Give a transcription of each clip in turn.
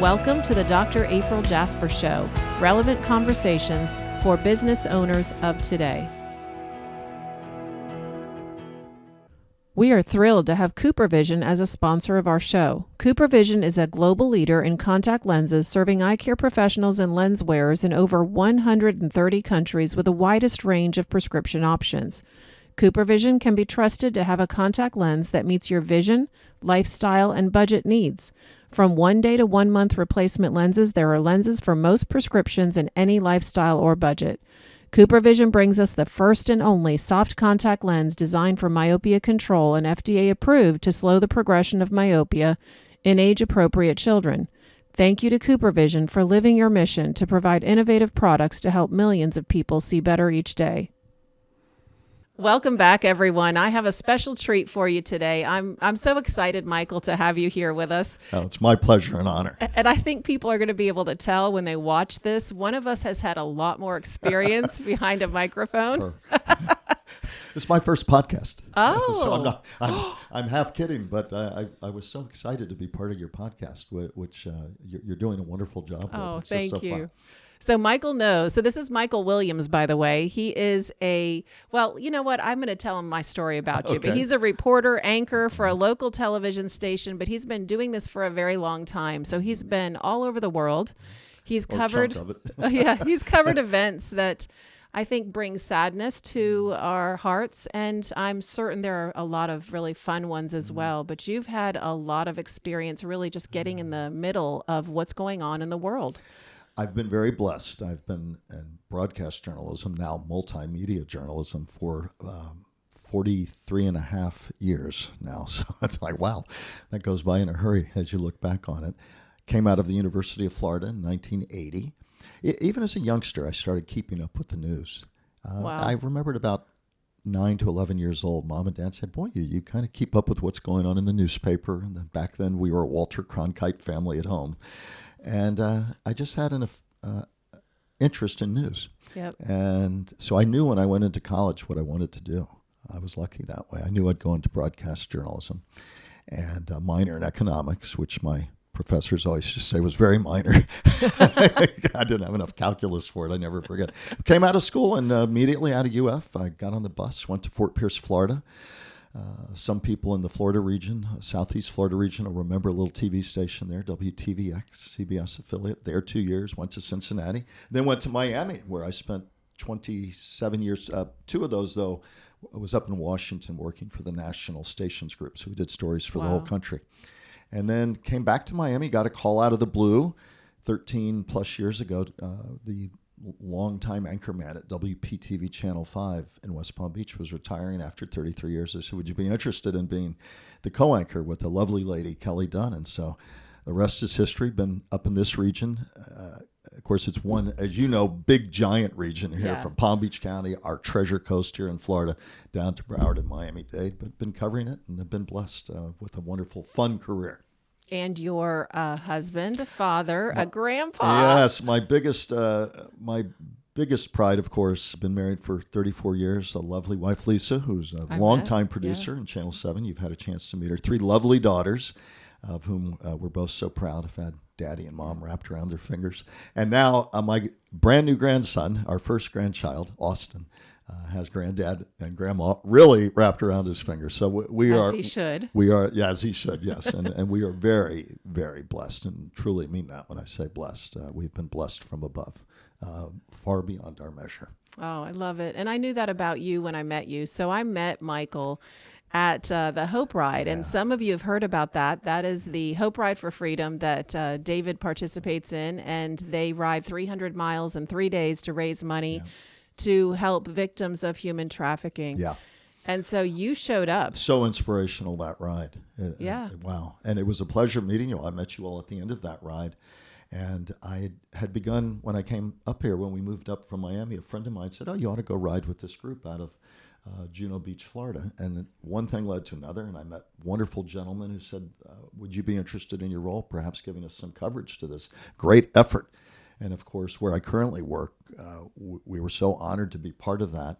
Welcome to the Dr. April Jasper Show, relevant conversations for business owners of today. We are thrilled to have CooperVision as a sponsor of our show. CooperVision is a global leader in contact lenses, serving eye care professionals and lens wearers in over 130 countries with the widest range of prescription options. CooperVision can be trusted to have a contact lens that meets your vision, lifestyle, and budget needs. From 1 day to 1 month replacement lenses, there are lenses for most prescriptions in any lifestyle or budget. CooperVision brings us the first and only soft contact lens designed for myopia control and FDA approved to slow the progression of myopia in age-appropriate children. Thank you to CooperVision for living your mission to provide innovative products to help millions of people see better each day. Welcome back, everyone. I have a special treat for you today. I'm so excited, Michael, to have you here with us. Oh, it's my pleasure and honor. And I think people are going to be able to tell when they watch this. One of us has had a lot more experience behind a microphone. This is my first podcast. Oh, so I'm half kidding, but I was so excited to be part of your podcast, which you're doing a wonderful job with. Oh, it's thank just so you. fun. So Michael knows. So this is Michael Williams, by the way. He is well, you know what? I'm going to tell him my story about you. Okay. But he's a reporter, anchor for a local television station, but he's been doing this for a very long time. So he's been all over the world. He's covered, chunk of it. yeah, he's covered events that I think bring sadness to our hearts. And I'm certain there are a lot of really fun ones as well. But you've had a lot of experience really just getting in the middle of what's going on in the world. I've been very blessed. I've been in broadcast journalism, now multimedia journalism, for 43 and a half years now. So it's like, wow, that goes by in a hurry as you look back on it. Came out of the University of Florida in 1980. Even as a youngster, I started keeping up with the news. Wow. I remembered about 9 to 11 years old, Mom and Dad said, boy, you kind of keep up with what's going on in the newspaper. And then back then we were a Walter Cronkite family at home. And I just had an interest in news. Yep. And so I knew when I went into college what I wanted to do. I was lucky that way. I knew I'd go into broadcast journalism and a minor in economics, which my professors always just say was very minor. I didn't have enough calculus for it. I never forget. Came out of school and immediately out of UF, I got on the bus, went to Fort Pierce, Florida. Some people in the Florida region, Southeast Florida region, will remember a little TV station there, WTVX, CBS affiliate. There 2 years, went to Cincinnati. Then went to Miami, where I spent 27 years. 2 of those, though, was up in Washington working for the National Stations Group. So we did stories for the whole country. And then came back to Miami, got a call out of the blue 13 plus years ago. The longtime anchorman at WPTV Channel 5 in West Palm Beach was retiring after 33 years. I said, would you be interested in being the co-anchor with the lovely lady, Kelly Dunn? And so the rest is history. Been up in this region. Of course, it's one, as you know, big, giant region here from Palm Beach County, our treasure coast here in Florida, down to Broward and Miami-Dade. But been covering it and have been blessed with a wonderful, fun career. And your husband, a father, a grandpa. Yes, my biggest pride, of course, been married for 34 years. A lovely wife, Lisa, who's a longtime producer in Channel 7. You've had a chance to meet her. 3 lovely daughters, of whom we're both so proud. I've had Daddy and Mom wrapped around their fingers. And now my brand new grandson, our first grandchild, Austin, has granddad and grandma really wrapped around his fingers. So we are. As he should. We are, yeah, as he should, yes. And we are very, very blessed, and truly mean that when I say blessed. We've been blessed from above, far beyond our measure. Oh, I love it. And I knew that about you when I met you. So I met Michael at the Hope Ride. And some of you have heard about that. That is the Hope Ride for Freedom that David participates in. And they ride 300 miles in 3 days to raise money to help victims of human trafficking. Yeah. And so you showed up. So inspirational, that ride. Yeah. Wow. And it was a pleasure meeting you. I met you all at the end of that ride. And I had begun, when I came up here, when we moved up from Miami, a friend of mine said, oh, you ought to go ride with this group out of Juno Beach, Florida. And one thing led to another, and I met wonderful gentlemen who said, would you be interested in your role, perhaps giving us some coverage to this great effort? And of course, where I currently work, we were so honored to be part of that.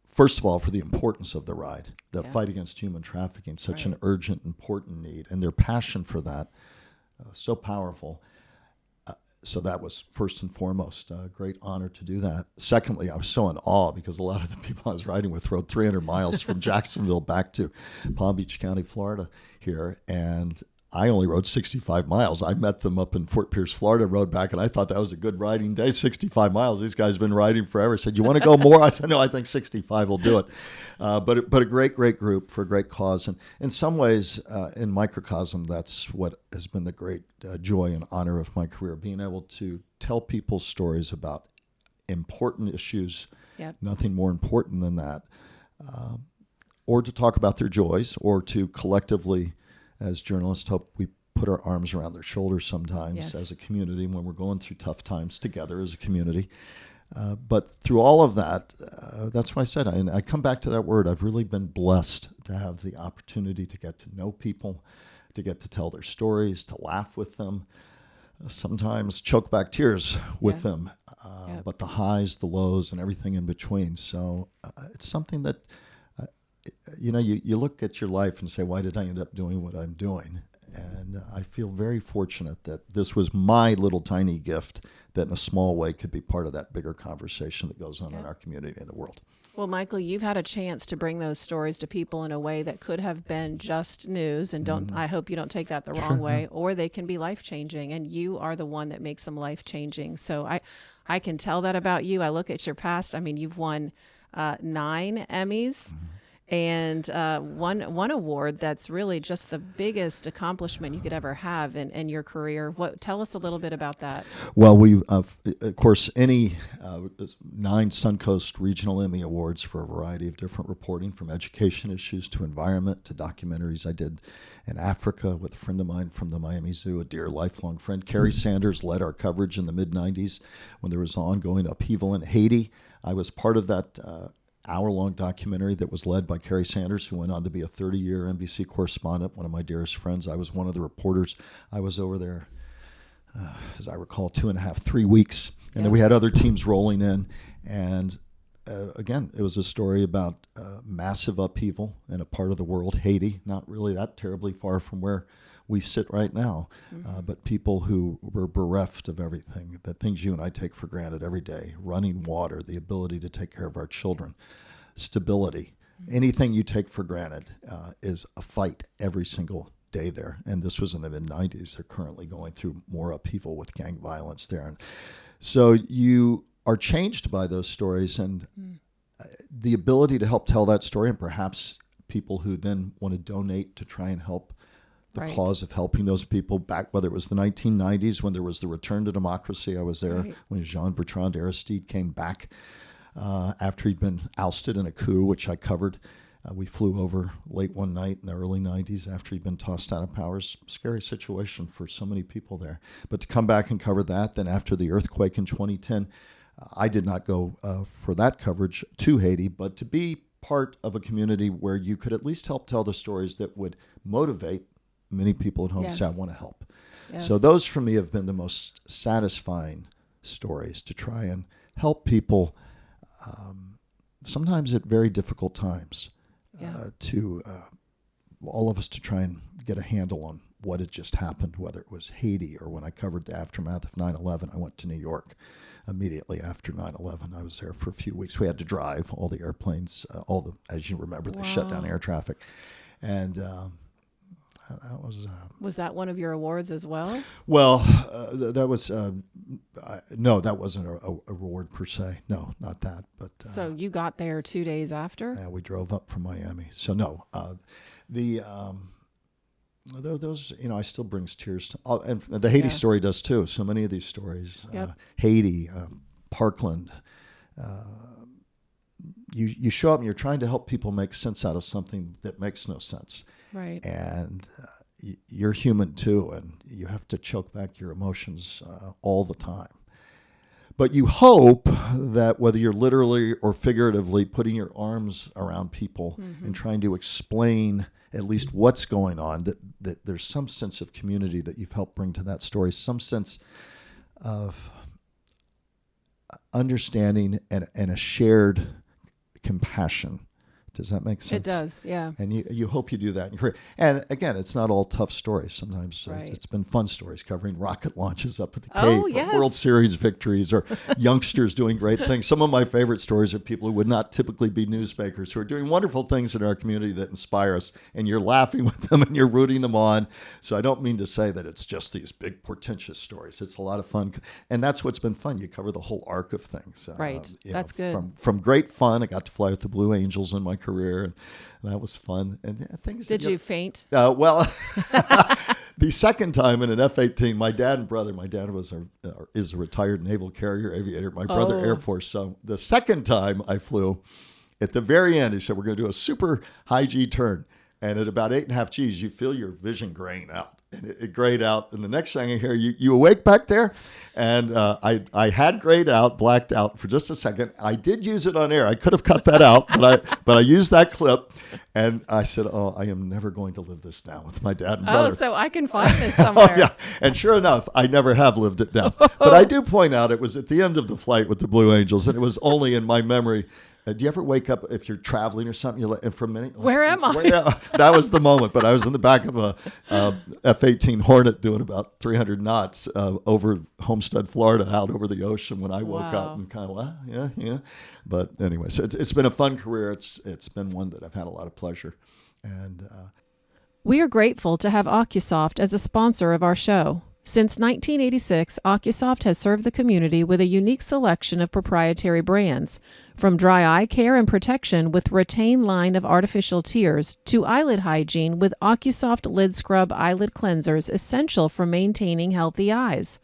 First of all, for the importance of the ride, the fight against human trafficking, such an urgent, important need, and their passion for that so powerful. So that was first and foremost a great honor to do that. Secondly, I was so in awe because a lot of the people I was riding with rode 300 miles from Jacksonville back to Palm Beach County, Florida here. And I only rode 65 miles. I met them up in Fort Pierce, Florida, rode back, and I thought that was a good riding day, 65 miles. These guys have been riding forever. I said, you want to go more? I said, no, I think 65 will do it. But a great group for a great cause. And in some ways, in microcosm, that's what has been the great joy and honor of my career, being able to tell people stories about important issues, Yep. nothing more important than that, or to talk about their joys, or to collectively, as journalists, hope we put our arms around their shoulders sometimes Yes. as a community when we're going through tough times together as a community. But through all of that, that's why I said, I come back to that word, I've really been blessed to have the opportunity to get to know people, to get to tell their stories, to laugh with them, sometimes choke back tears with them, Yep. but the highs, the lows, and everything in between. So it's something that, you look at your life and say, why did I end up doing what I'm doing? And I feel very fortunate that this was my little tiny gift that in a small way could be part of that bigger conversation that goes on in our community and the world. Well, Michael, you've had a chance to bring those stories to people in a way that could have been just news, and I hope you don't take that the wrong way, or they can be life-changing, and you are the one that makes them life-changing. So I can tell that about you. I look at your past. I mean, you've won 9 Emmys. And one award that's really just the biggest accomplishment you could ever have in your career. Tell us a little bit about that. Well, we, of course, 9 Suncoast Regional Emmy Awards for a variety of different reporting, from education issues to environment to documentaries I did in Africa with a friend of mine from the Miami Zoo, a dear lifelong friend. Carrie Sanders led our coverage in the mid-'90s when there was ongoing upheaval in Haiti. I was part of that hour-long documentary that was led by Carrie Sanders, who went on to be a 30-year NBC correspondent, one of my dearest friends. I was one of the reporters. I was over there, as I recall, 2.5, 3 weeks. And then we had other teams rolling in. And again, it was a story about massive upheaval in a part of the world, Haiti, not really that terribly far from where we sit right now, but people who were bereft of everything, the things you and I take for granted every day: running water, the ability to take care of our children, stability. Anything you take for granted is a fight every single day there. And this was in the mid-'90s. They're currently going through more upheaval with gang violence there. And so you are changed by those stories, and the ability to help tell that story, and perhaps people who then want to donate to try and help the cause of helping those people back, whether it was the 1990s when there was the return to democracy. I was there when Jean-Bertrand Aristide came back after he'd been ousted in a coup, which I covered. We flew over late one night in the early 90s after he'd been tossed out of power. Scary situation for so many people there. But to come back and cover that, then after the earthquake in 2010, I did not go for that coverage to Haiti, but to be part of a community where you could at least help tell the stories that would motivate many people at home to say, I want to help. Yes. So those for me have been the most satisfying stories, to try and help people sometimes at very difficult times, to all of us to try and get a handle on what had just happened, whether it was Haiti or when I covered the aftermath of 9/11. I went to New York immediately after 9/11. I was there for a few weeks. We had to drive all the airplanes, as you remember, they shut down air traffic. And that was that one of your awards as well? Well, that was no, that wasn't a award per se. No, not that. But So you got there 2 days after? we drove up from Miami. So no, those, I still brings tears to, and the Haiti story does too. So many of these stories, Haiti, Parkland. You show up and you're trying to help people make sense out of something that makes no sense. Right. And you're human too, and you have to choke back your emotions all the time. But you hope that whether you're literally or figuratively putting your arms around people and trying to explain at least what's going on, that there's some sense of community that you've helped bring to that story, some sense of understanding and a shared compassion Does that make sense? It does, yeah. And you hope you do that in your career. And again, it's not all tough stories. Sometimes Right. it's been fun stories covering rocket launches up at the Cape, Oh, yes. or World Series victories, or youngsters doing great things. Some of my favorite stories are people who would not typically be newsmakers who are doing wonderful things in our community that inspire us, and you're laughing with them and you're rooting them on. So I don't mean to say that it's just these big portentous stories. It's a lot of fun. And that's what's been fun. You cover the whole arc of things. Right. That's good. From great fun. I got to fly with the Blue Angels in my career, and that was fun. And things. Did you faint? Well, the second time in an F-18, my dad and brother. My dad is a retired naval carrier aviator. My brother, Air Force. So the second time I flew, at the very end, he said, "We're going to do a super high G turn." And at about 8.5 Gs, you feel your vision graying out. And it grayed out. And the next thing I hear, you awake back there? And I had grayed out, blacked out for just a second. I did use it on air. I could have cut that out, but I used that clip. And I said, "Oh, I am never going to live this down with my dad and brother." Oh, so I can find this somewhere. Oh, yeah. And sure enough, I never have lived it down. But I do point out it was at the end of the flight with the Blue Angels, and it was only in my memory. Do you ever wake up if you're traveling or something? And for a minute, where am I? That was the moment. But I was in the back of a F-18 Hornet doing about 300 knots over Homestead, Florida, out over the ocean when I woke up and kind of, well, yeah. But anyway, so it's been a fun career. It's been one that I've had a lot of pleasure. And we are grateful to have OcuSoft as a sponsor of our show. Since 1986, OcuSoft has served the community with a unique selection of proprietary brands, from dry eye care and protection with Retain line of artificial tears to eyelid hygiene with OcuSoft Lid Scrub eyelid cleansers essential for maintaining healthy eyes.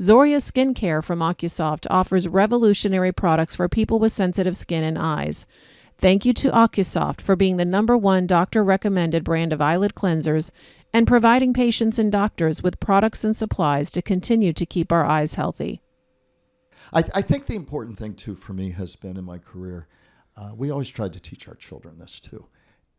Zoria Skincare from OcuSoft offers revolutionary products for people with sensitive skin and eyes. Thank you to OcuSoft for being the #1 doctor-recommended brand of eyelid cleansers and providing patients and doctors with products and supplies to continue to keep our eyes healthy. I think the important thing, too, for me has been in my career, we always tried to teach our children this, too,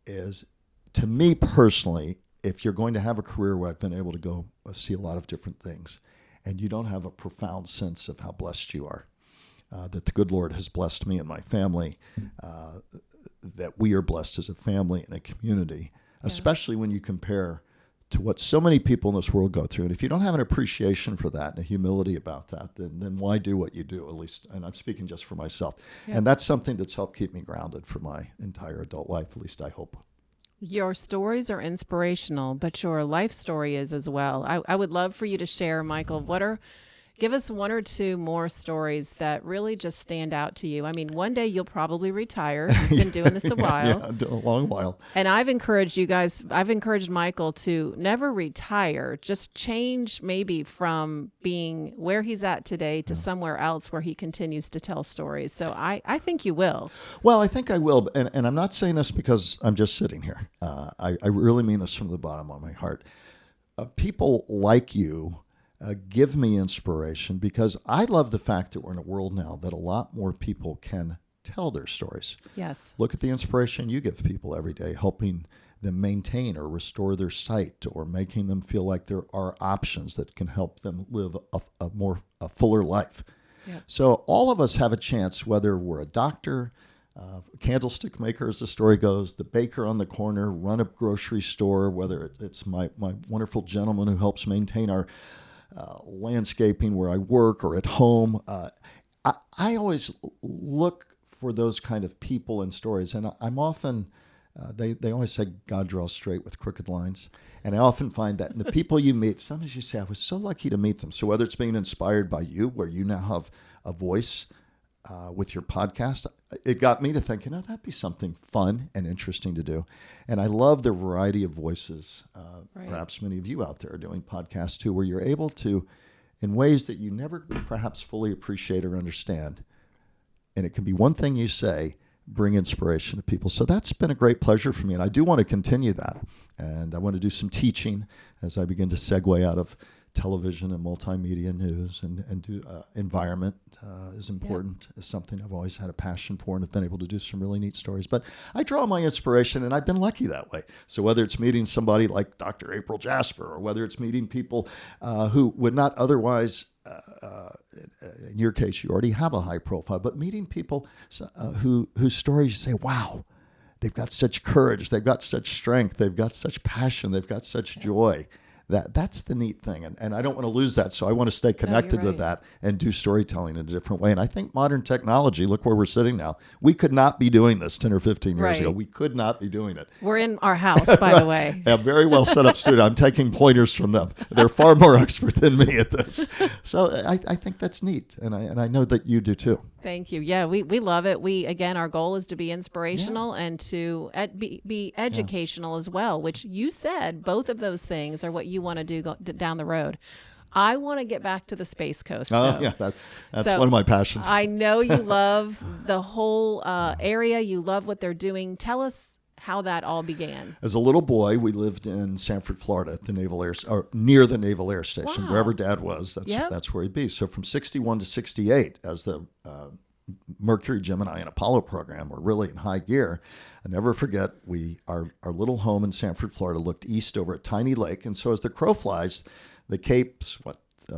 is, to me personally, if you're going to have a career where I've been able to go see a lot of different things, and you don't have a profound sense of how blessed you are, that the good Lord has blessed me and my family, that we are blessed as a family and a community, especially when you compare to what so many people in this world go through. And if you don't have an appreciation for that and a humility about that, then why do what you do, at least? And I'm speaking just for myself. Yeah. And that's something that's helped keep me grounded for my entire adult life, at least I hope. Your stories are inspirational, but your life story is as well. I would love for you to share, Michael, give us one or two more stories that really just stand out to you. I mean, one day you'll probably retire. You've been doing this a while. Yeah, a long while. And I've encouraged Michael to never retire, just change maybe from being where he's at today to somewhere else where he continues to tell stories. So I think you will. Well, I think I will. And I'm not saying this because I'm just sitting here. I really mean this from the bottom of my heart. People like you give me inspiration, because I love the fact that we're in a world now that a lot more people can tell their stories. Yes. Look at the inspiration you give people every day, helping them maintain or restore their sight, or making them feel like there are options that can help them live a fuller life. Yep. So all of us have a chance, whether we're a doctor, candlestick maker, as the story goes, the baker on the corner, run a grocery store, whether it's my wonderful gentleman who helps maintain our landscaping where I work, or at home. I always look for those kind of people and stories, and I'm often, they always say God draws straight with crooked lines, and I often find that in the people you meet, sometimes you say, I was so lucky to meet them. So whether it's being inspired by you, where you now have a voice with your podcast, it got me to think, that'd be something fun and interesting to do. And I love the variety of voices. Right. Perhaps many of you out there are doing podcasts too, where you're able to, in ways that you never perhaps fully appreciate or understand, and it can be one thing you say, bring inspiration to people. So that's been a great pleasure for me, and I do want to continue that. And I want to do some teaching as I begin to segue out of television and multimedia news, and do environment is important. Is something I've always had a passion for, and have been able to do some really neat stories. But I draw my inspiration, and I've been lucky that way. So whether it's meeting somebody like Dr. April Jasper, or whether it's meeting people who would not otherwise, in your case, you already have a high profile, but meeting people whose stories you say, wow, they've got such courage, they've got such strength, they've got such passion, they've got such joy. That's the neat thing. And I don't want to lose that. So I want to stay connected to that and do storytelling in a different way. And I think modern technology, look where we're sitting now. We could not be doing this 10 or 15 years ago. We could not be doing it. We're in our house, by the way. A very well set up studio. I'm taking pointers from them. They're far more expert than me at this. So I think that's neat. And I know that you do too. Thank you. Yeah, we love it. Again, our goal is to be inspirational and to be educational as well, which you said both of those things are what you want to do down the road. I want to get back to the Space Coast. Oh, yeah, that's one of my passions. I know you love the whole area. You love what they're doing. Tell us how that all began. As a little boy, we lived in Sanford, Florida, at the near the Naval Air Station. Wow. Wherever Dad was, that's where he'd be. So from 61 to 68, as the Mercury, Gemini, and Apollo program were really in high gear. I never forget, our little home in Sanford, Florida, looked east over a tiny lake. And so as the crow flies, the Cape's,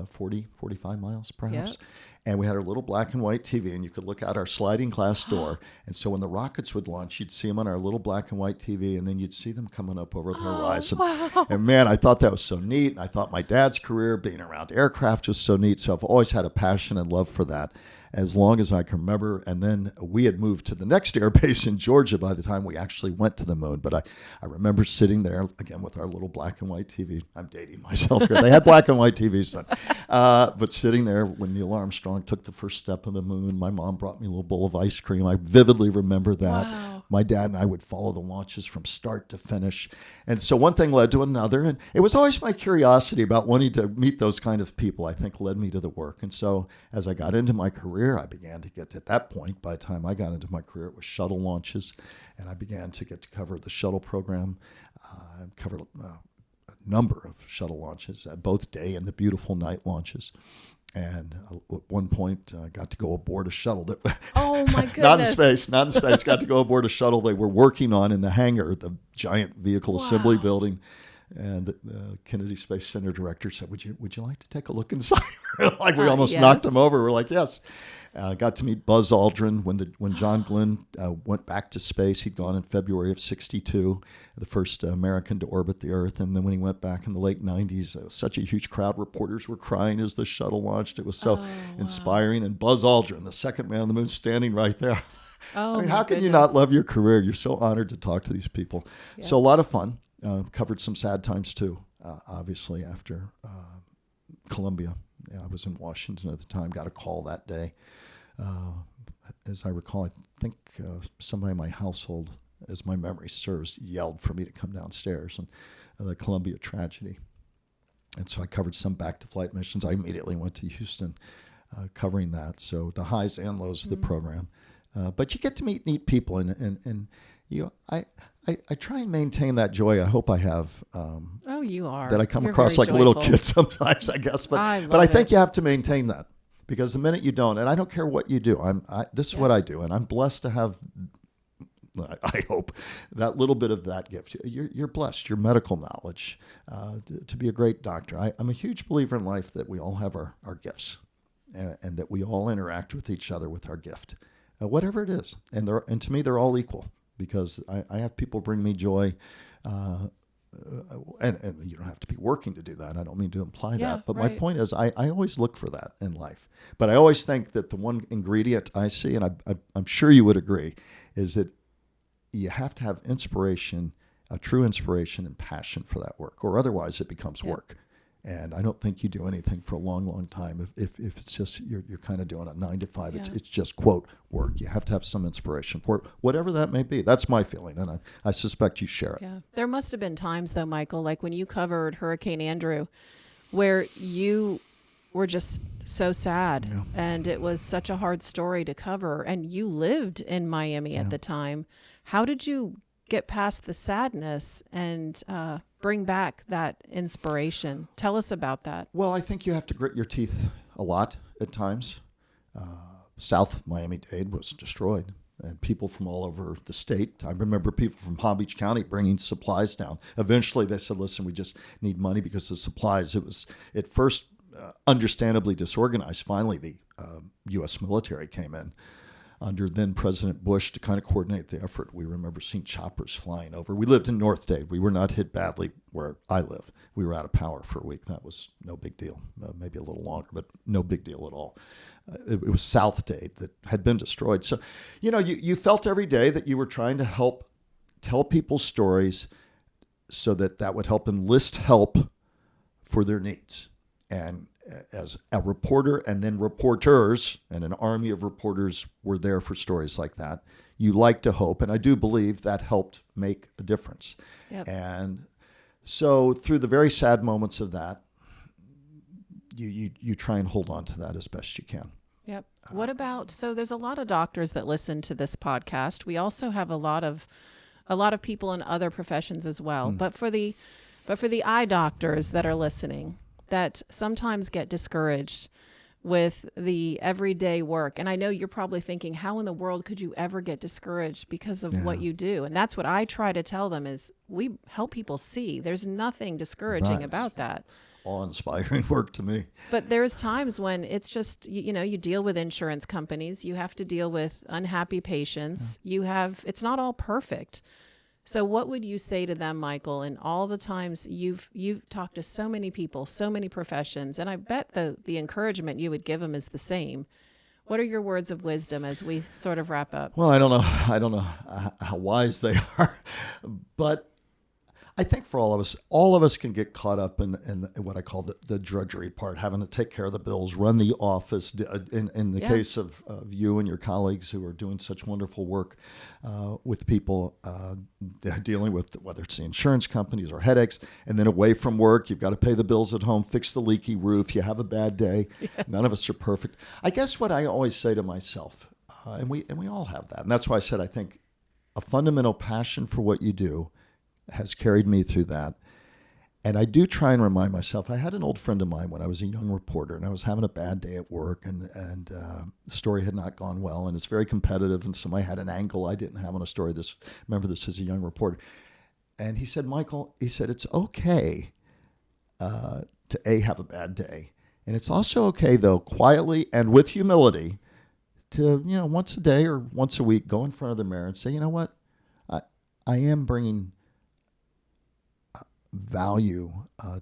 45 miles perhaps? Yep. And we had our little black and white TV, and you could look out our sliding glass door. And so when the rockets would launch, you'd see them on our little black and white TV, and then you'd see them coming up over the horizon. Wow. And man, I thought that was so neat. And I thought my dad's career being around aircraft was so neat. So I've always had a passion and love for that, as long as I can remember. And then we had moved to the next air base in Georgia by the time we actually went to the moon. But I remember sitting there, again, with our little black and white TV. I'm dating myself here. They had black and white TVs then. But sitting there when Neil Armstrong took the first step of the moon, my mom brought me a little bowl of ice cream. I vividly remember that. Wow. My dad and I would follow the launches from start to finish. And so one thing led to another. And it was always my curiosity about wanting to meet those kind of people, I think, led me to the work. And so as I got into my career, I began to get to that point. By the time I got into my career, it was shuttle launches. And I began to get to cover the shuttle program. I covered a number of shuttle launches, both day and the beautiful night launches. And at one point, I got to go aboard a shuttle. Oh, my goodness. Not in space. Got to go aboard a shuttle they were working on in the hangar, the giant vehicle assembly building. And the Kennedy Space Center director said, would you like to take a look inside? We almost knocked him over. We're like, yes. Got to meet Buzz Aldrin when John Glenn went back to space. He'd gone in February of 1962, the first American to orbit the Earth. And then when he went back in the late 1990s, it was such a huge crowd. Reporters were crying as the shuttle launched. It was so inspiring. And Buzz Aldrin, the second man on the moon, standing right there. Oh, I mean, how can you not love your career? You're so honored to talk to these people. Yep. So a lot of fun. Covered some sad times too, obviously, after Columbia. I was in Washington at the time, got a call that day. As I recall, I think somebody in my household, as my memory serves, yelled for me to come downstairs, and the Columbia tragedy. And so I covered some back-to-flight missions. I immediately went to Houston covering that. So the highs and lows of the program. But you get to meet neat people, and you know, I try and maintain that joy. I hope I have. You are. That I come You're across like very a little joyful. kid sometimes, I guess. But I think you have to maintain that, because the minute you don't, and I don't care what you do, this is what I do, and I'm blessed to have, I hope, that little bit of that gift. You're blessed, your medical knowledge, to be a great doctor. I'm a huge believer in life that we all have our gifts, and that we all interact with each other with our gift, whatever it is. And to me, they're all equal, because I have people bring me joy. And you don't have to be working to do that. I don't mean to imply that. But my point is, I always look for that in life. But I always think that the one ingredient I see, and I'm sure you would agree, is that you have to have inspiration, a true inspiration and passion for that work, or otherwise it becomes work. And I don't think you do anything for a long, long time if it's just you're kind of doing a 9 to 5. Yeah. It's just, quote, work. You have to have some inspiration for it, whatever that may be. That's my feeling, and I suspect you share it. Yeah. There must have been times, though, Michael, like when you covered Hurricane Andrew, where you were just so sad, and it was such a hard story to cover, and you lived in Miami at the time. How did you get past the sadness and bring back that inspiration? Tell us about that. Well, I think you have to grit your teeth a lot at times. South Miami-Dade was destroyed, and people from all over the state. I remember people from Palm Beach County bringing supplies down. Eventually, they said, listen, we just need money because of supplies. It was at first understandably disorganized. Finally, the U.S. military came in. under then President Bush to kind of coordinate the effort. We remember seeing choppers flying over. We lived in North Dade. We were not hit badly where I live. We were out of power for a week. That was no big deal. Maybe a little longer, but no big deal at all. It was South Dade that had been destroyed. So, you felt every day that you were trying to help tell people's stories so that would help enlist help for their needs. And as a reporter and then reporters and an army of reporters were there for stories like that, you like to hope, and I do believe that helped make a difference. Yep. And so through the very sad moments of that, you try and hold on to that as best you can. Yep. What about, so there's a lot of doctors that listen to this podcast. We also have a lot of people in other professions as well. But for the eye doctors that are listening, that sometimes get discouraged with the everyday work. And I know you're probably thinking, how in the world could you ever get discouraged because of what you do? And that's what I try to tell them is we help people see there's nothing discouraging about that. Awe-inspiring work to me. But there's times when it's just, you deal with insurance companies, you have to deal with unhappy patients, it's not all perfect. So what would you say to them, Michael, in all the times you've talked to so many people, so many professions, and I bet the encouragement you would give them is the same. What are your words of wisdom as we sort of wrap up? Well, I don't know how wise they are, but I think for all of us can get caught up in what I call the drudgery part, having to take care of the bills, run the office. In the case of you and your colleagues who are doing such wonderful work with people dealing with whether it's the insurance companies or headaches, and then away from work, you've got to pay the bills at home, fix the leaky roof, you have a bad day. Yeah. None of us are perfect. I guess what I always say to myself, and we all have that, and that's why I said I think a fundamental passion for what you do has carried me through that. And I do try and remind myself, I had an old friend of mine when I was a young reporter and I was having a bad day at work and the story had not gone well and it's very competitive and somebody had an angle I didn't have on a story. Remember this as a young reporter. And he said, Michael, it's okay to have a bad day. And it's also okay though, quietly and with humility to, once a day or once a week, go in front of the mirror and say, you know what, I am bringing value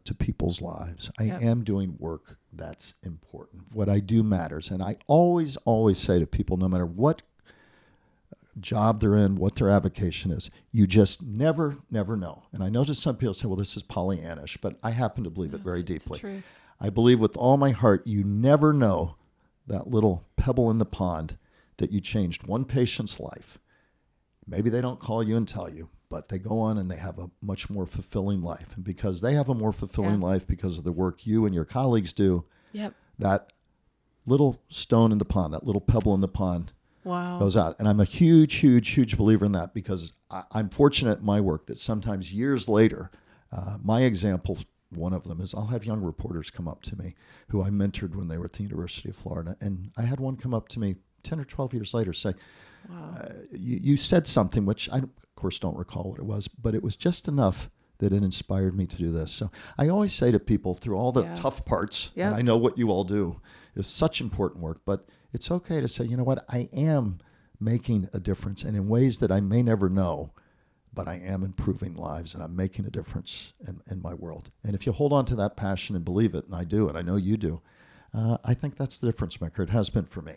to people's lives. I am doing work that's important. What I do matters. And I always say to people, no matter what job they're in, what their avocation is, you just never know. And I know that some people say, well, this is Pollyannish, but I happen to believe it very deeply. I believe with all my heart, you never know that little pebble in the pond that you changed one patient's life. Maybe they don't call you and tell you, but they go on and they have a much more fulfilling life. And because they have a more fulfilling life because of the work you and your colleagues do, that little stone in the pond, that little pebble in the pond goes out. And I'm a huge believer in that because I'm fortunate in my work that sometimes years later, my example, one of them is I'll have young reporters come up to me who I mentored when they were at the University of Florida. And I had one come up to me 10 or 12 years later say, you said something, which I, of course, don't recall what it was, but it was just enough that it inspired me to do this. So I always say to people through all the tough parts, and I know what you all do is such important work, but it's okay to say, you know what, I am making a difference and in ways that I may never know, but I am improving lives and I'm making a difference in my world. And if you hold on to that passion and believe it, and I do, and I know you do, I think that's the difference maker. It has been for me.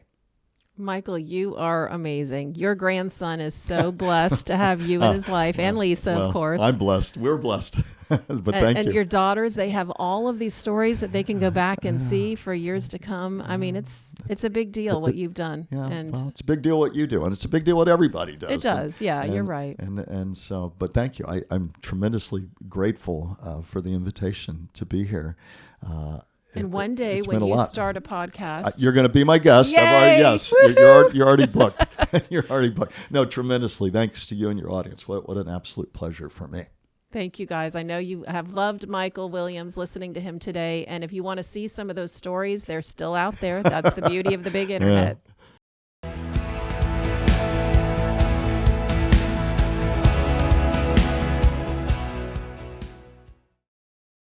Michael, you are amazing. Your grandson is so blessed to have you in his life, and Lisa, of course. I'm blessed. We're blessed. But thank you. And your daughters, they have all of these stories that they can go back and see for years to come. I mean, it's a big deal what you've done. Yeah, it's a big deal what you do, and it's a big deal what everybody does. It does, you're right. And so, but thank you. I'm tremendously grateful for the invitation to be here. And one day when you start a podcast, you're going to be my guest. Yay! You're already booked. You're already booked. No, tremendously. Thanks to you and your audience. What an absolute pleasure for me. Thank you, guys. I know you have loved Michael Williams, listening to him today. And if you want to see some of those stories, they're still out there. That's the beauty of the big internet.